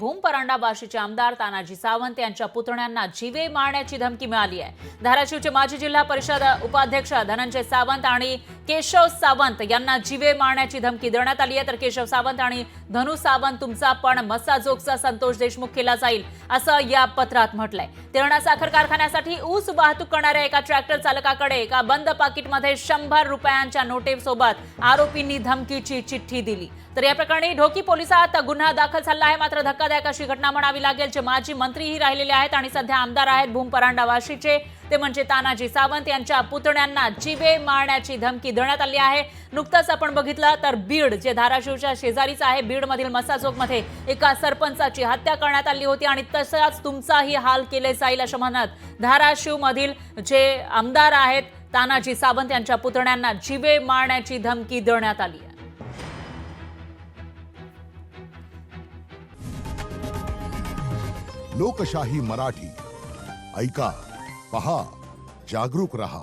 भूम परांडा वाशीचे आमदार तानाजी सावंत यांच्या पुतण्यांना जीवे मारण्याची धमकी मिळाली आहे। धाराशिवचे माजी जिल्हा परिषद उपाध्यक्ष धनंजय सावंत आणि केशव सावंत यांना जीवे मारण्याची धमकी देण्यात आली आहे। तर केशव सावंत आणि धनु सावंत तुमचा पण मस्साजोगचा संतोष देशमुख केला जाईल असं या पत्रात म्हटलंय। तेरणा साखर कारखान्यासाठी ऊस वाहतूक करणाऱ्या एका ट्रॅक्टर चालकाकडे एका बंद पाकिटमध्ये 100 रुपयांच्या नोटेसोबत आरोपींनी धमकीची चिठ्ठी दिली। तर या प्रकरणी ढोकी पोलिसात गुन्हा दाखल झाला आहे। मात्र धक्कादायक अशी घटना म्हणावी लागेल। जे माजी मंत्रीही राहिलेले आहेत आणि सध्या आमदार आहेत भूम परांडा वाशीचे, ते म्हणजे तानाजी सावंत यांच्या पुतण्यांना जीवे मारण्याची धमकी देण्यात आली आहे। नुकताच आपण बघितलं तर बीड, जे धाराशिवच्या शेजारीच आहे, बीडमधील मस्साजोगमध्ये एका सरपंचाची हत्या करण्यात आली होती आणि तसाच तुमचाही हाल केले जाईल असं म्हणत धाराशिवमधील जे आमदार आहेत तानाजी सावंत यांच्या पुतण्यांना जीवे मारण्याची धमकी देण्यात आली आहे। लोकशाही मराठी ऐका, पहा, जागरूक रहा।